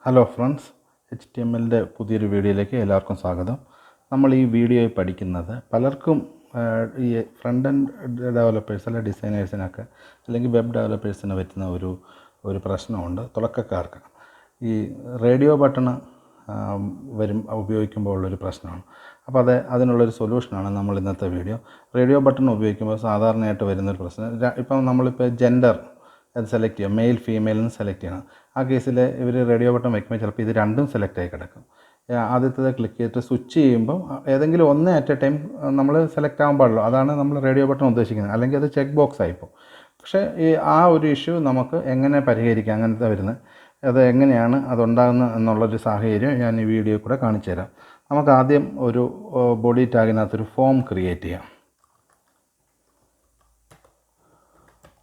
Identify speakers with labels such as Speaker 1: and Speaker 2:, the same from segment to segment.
Speaker 1: Hello friends, HTMLൻ്റെ പുതിയൊരു വീഡിയോയിലേക്ക് എല്ലാവർക്കും സ്വാഗതം. നമ്മൾ ഈ വീഡിയോയിൽ പഠിക്കുന്നത് പലർക്കും ഈ ഫ്രണ്ട് എൻഡ് ഡെവലപ്പേഴ്സ് അല്ലെ ഡിസൈനേഴ്സിനൊക്കെ അല്ലെങ്കിൽ വെബ് ഡെവലപ്പേഴ്സിന് പറ്റുന്ന ഒരു പ്രശ്നമുണ്ട്. തുടക്കക്കാർക്ക് ഈ റേഡിയോ ബട്ടൺ ഉപയോഗിക്കുമ്പോൾ ഉള്ളൊരു പ്രശ്നമാണ്. അപ്പോൾ അതിനുള്ളൊരു സൊല്യൂഷനാണ് നമ്മൾ ഇന്നത്തെ വീഡിയോ. റേഡിയോ ബട്ടൺ ഉപയോഗിക്കുമ്പോൾ സാധാരണയായിട്ട് വരുന്നൊരു പ്രശ്നം, ഇപ്പം നമ്മളിപ്പോൾ ജെൻഡർ അത് സെലക്ട് ചെയ്യുക, മെയിൽ ഫീമെയിൽ എന്ന് സെലക്ട് ചെയ്യണം. ആ കേസിൽ ഇവർ റേഡിയോ ബട്ടൺ വയ്ക്കുമ്പോൾ ചിലപ്പോൾ ഇത് രണ്ടും സെലക്ട് ആയി കിടക്കും. ആദ്യത്തേത് ക്ലിക്ക് ചെയ്തിട്ട് സ്വിച്ച് ചെയ്യുമ്പം ഏതെങ്കിലും ഒന്ന് അറ്റ് എ ടൈം നമ്മൾ സെലക്ട് ആകാൻ പാടുള്ളൂ. അതാണ് നമ്മൾ റേഡിയോ ബട്ടൺ ഉദ്ദേശിക്കുന്നത്. അല്ലെങ്കിൽ അത് ചെക്ക് ബോക്സ് ആയിപ്പോൾ. പക്ഷേ ആ ഒരു ഇഷ്യൂ നമുക്ക് എങ്ങനെ പരിഹരിക്കാം, അങ്ങനത്തെ വരുന്നത് അത് എങ്ങനെയാണ് അതുണ്ടാകുന്നത് എന്നുള്ളൊരു സാഹചര്യം ഞാൻ ഈ വീഡിയോയിൽ കൂടെ കാണിച്ചു തരാം. നമുക്ക് ആദ്യം ഒരു ബോഡി ടാഗിനകത്തൊരു ഫോം ക്രിയേറ്റ് ചെയ്യാം.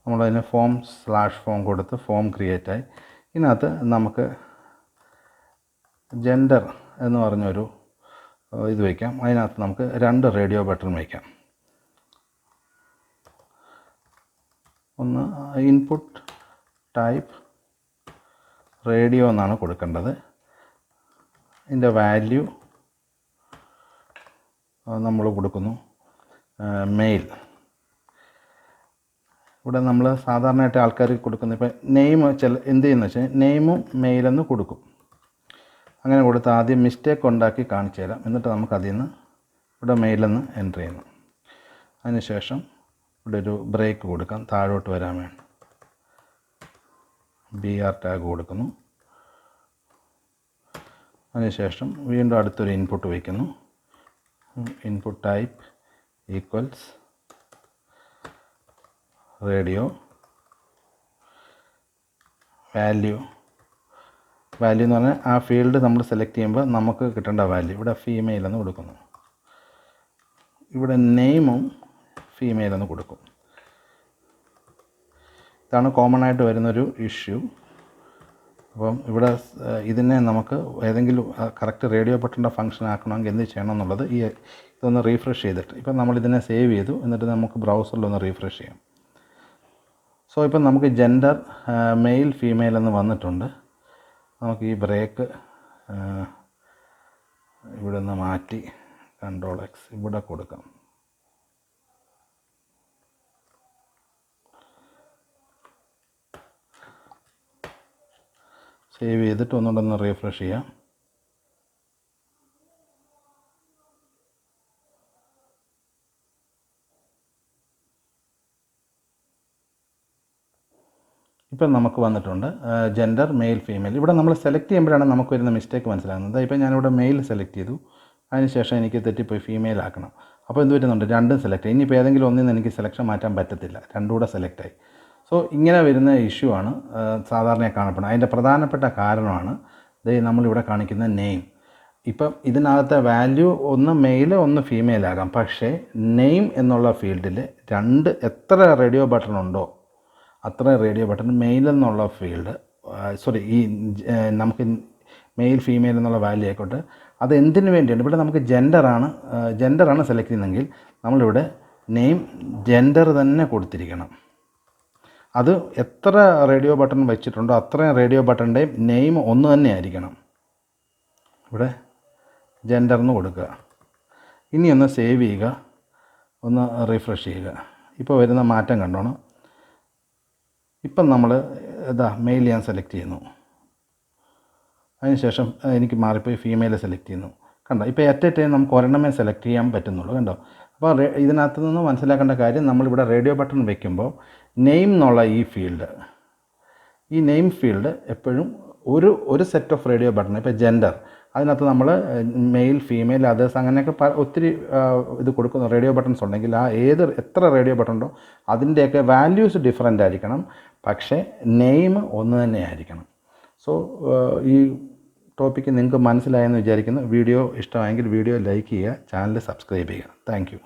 Speaker 1: നമ്മളതിന് ഫോം കൊടുത്ത് ഫോം ക്രിയേറ്റായി. ഇതിനകത്ത് നമുക്ക് ജെൻഡർ എന്ന് പറഞ്ഞൊരു ഇത് വയ്ക്കാം. അതിനകത്ത് നമുക്ക് 2 റേഡിയോ ബട്ടൺ വയ്ക്കാം. ഒന്ന് ഇൻപുട്ട് ടൈപ്പ് റേഡിയോ എന്നാണ് കൊടുക്കേണ്ടത്. ഇതിൻ്റെ വാല്യൂ നമ്മൾ കൊടുക്കുന്നു മെയിൽ. ഇവിടെ നമ്മൾ സാധാരണയായിട്ട് ആൾക്കാർക്ക് കൊടുക്കുന്നത് ഇപ്പോൾ നെയിം എന്ത് ചെയ്യുന്നത് വെച്ചാൽ നെയിമും മെയിലെന്ന് കൊടുക്കും. അങ്ങനെ കൊടുത്ത് ആദ്യം മിസ്റ്റേക്ക് ഉണ്ടാക്കി കാണിച്ചു തരാം. എന്നിട്ട് നമുക്ക് അതിൽ നിന്ന് ഇവിടെ മെയിലെന്ന് എൻ്റർ ചെയ്യുന്നു. അതിനുശേഷം ഇവിടെ ഒരു ബ്രേക്ക് കൊടുക്കാം, താഴോട്ട് വരാൻ വേണ്ടി BR ടാഗ് കൊടുക്കുന്നു. അതിനുശേഷം വീണ്ടും അടുത്തൊരു ഇൻപുട്ട് വയ്ക്കുന്നു. Input type equals radio. Value എന്ന് പറഞ്ഞാൽ ആ ഫീൽഡ് നമ്മൾ സെലക്ട് ചെയ്യുമ്പോൾ നമുക്ക് കിട്ടേണ്ട വാല്യൂ ഇവിടെ ഫീമെയിൽ എന്ന് കൊടുക്കുന്നു. ഇവിടെ നെയിമും ഫീമെയിൽ എന്ന് കൊടുക്കും. ഇതാണ് കോമൺ ആയിട്ട് വരുന്നൊരു ഇഷ്യൂ. അപ്പം ഇവിടെ ഇതിനെ നമുക്ക് ഏതെങ്കിലും കറക്റ്റ് റേഡിയോ ബട്ടൻ്റെ ഫംഗ്ഷൻ ആക്കണമെങ്കിൽ എന്ത് ചെയ്യണം എന്നുള്ളത് ഇതൊന്ന് റീഫ്രഷ് ചെയ്തിട്ട്, ഇപ്പം നമ്മളിതിനെ സേവ് ചെയ്തു. എന്നിട്ട് നമുക്ക് ബ്രൗസറിലൊന്ന് റീഫ്രഷ് ചെയ്യാം. സോ ഇപ്പം നമുക്ക് ജെൻഡർ മെയിൽ ഫീമെയിൽ എന്ന് വന്നിട്ടുണ്ട്. നമുക്ക് ഈ ബ്രേക്ക് ഇവിടെ നിന്ന് മാറ്റി Ctrl+X ഇവിടെ കൊടുക്കാം. സേവ് ചെയ്തിട്ട് ഒന്നുകൂടെ റീഫ്രഷ് ചെയ്യാം. ഇപ്പം നമുക്ക് വന്നിട്ടുണ്ട് ജെൻഡർ മെയിൽ ഫീമെയിൽ. ഇവിടെ നമ്മൾ സെലക്ട് ചെയ്യുമ്പോഴാണ് നമുക്ക് വരുന്ന മിസ്റ്റേക്ക് മനസ്സിലാകുന്നത്. ഇപ്പം ഞാനിവിടെ മെയിൽ സെലക്ട് ചെയ്തു. അതിനുശേഷം എനിക്ക് തെറ്റിപ്പോയി ഫീമെയിൽ ആക്കണം. അപ്പോൾ എന്ത് വരുന്നുണ്ട്, രണ്ടും സെലക്ട് ആയി. ഇനിയിപ്പോൾ ഏതെങ്കിലും ഒന്നിൽ നിന്ന് എനിക്ക് സെലക്ഷൻ മാറ്റാൻ പറ്റത്തില്ല, രണ്ടും കൂടെ സെലക്ട് ആയി. സോ ഇങ്ങനെ വരുന്ന ഇഷ്യൂ ആണ് സാധാരണ കാണപ്പെടുന്നത്. അതിൻ്റെ പ്രധാനപ്പെട്ട കാരണമാണ് നമ്മളിവിടെ കാണിക്കുന്ന നെയിം. ഇപ്പം ഇതിനകത്തെ വാല്യൂ ഒന്ന് മെയിൽ ഒന്ന് ഫീമെയിൽ ആകാം. പക്ഷേ നെയിം എന്നുള്ള ഫീൽഡിൽ എത്ര റേഡിയോ ബട്ടൺ ഉണ്ടോ അത്രയും റേഡിയോ ബട്ടൺ മെയിൽ എന്നുള്ള ഫീൽഡ് ഈ നമുക്ക് മെയിൽ ഫീമെയിൽ എന്നുള്ള വാല്യൂ ആയിക്കോട്ടെ, അത് എന്തിനു വേണ്ടിയാണ്. ഇവിടെ നമുക്ക് ജെൻഡറാണ് സെലക്ട് ചെയ്യുന്നതെങ്കിൽ നമ്മളിവിടെ നെയിം ജെൻഡർ തന്നെ കൊടുത്തിരിക്കണം. അത് എത്ര റേഡിയോ ബട്ടൺ വെച്ചിട്ടുണ്ടോ അത്രയും റേഡിയോ ബട്ടൻ്റെയും നെയിം ഒന്ന് തന്നെ ആയിരിക്കണം. ഇവിടെ ജെൻഡർ എന്ന് കൊടുക്കുക. ഇനി ഒന്ന് സേവ് ചെയ്യുക, ഒന്ന് റീഫ്രഷ് ചെയ്യുക. ഇപ്പോൾ വരുന്ന മാറ്റം കണ്ടോണം. ഇപ്പം നമ്മൾ മെയിൽ ഞാൻ സെലക്ട് ചെയ്യുന്നു. അതിനുശേഷം എനിക്ക് മാറിപ്പോയി ഫീമെയിൽ സെലക്ട് ചെയ്യുന്നു. കണ്ടോ, ഇപ്പോൾ അറ്റ് എ ടൈം നമുക്ക് ഒരെണ്ണമേ സെലക്ട് ചെയ്യാൻ പറ്റുന്നുള്ളൂ. കണ്ടോ. അപ്പോൾ ഇതിനകത്ത് നിന്ന് മനസ്സിലാക്കേണ്ട കാര്യം, നമ്മളിവിടെ റേഡിയോ ബട്ടൺ വയ്ക്കുമ്പോൾ നെയിം എന്നുള്ള ഈ നെയിം ഫീൽഡ് എപ്പോഴും ഒരു സെറ്റ് ഓഫ് റേഡിയോ ബട്ടൺ, ഇപ്പോൾ ജെൻഡർ അതിനകത്ത് നമ്മൾ മെയിൽ ഫീമെയിൽ അതേഴ്സ് അങ്ങനെയൊക്കെ ഒത്തിരി ഇത് കൊടുക്കുന്ന റേഡിയോ ബട്ടൺസ് ഉണ്ടെങ്കിൽ എത്ര റേഡിയോ ബട്ടൺ ഉണ്ടോ അതിൻ്റെയൊക്കെ വാല്യൂസ് ഡിഫറൻ്റ് ആയിരിക്കണം. പക്ഷേ നെയിം ഒന്ന് തന്നെ ആയിരിക്കണം. സോ ഈ ടോപ്പിക്ക് നിങ്ങൾക്ക് മനസ്സിലായെന്ന് വിചാരിക്കുന്നു. വീഡിയോ ഇഷ്ടമായെങ്കിൽ വീഡിയോ ലൈക്ക് ചെയ്യുക, ചാനൽ സബ്സ്ക്രൈബ് ചെയ്യുക. Thank you.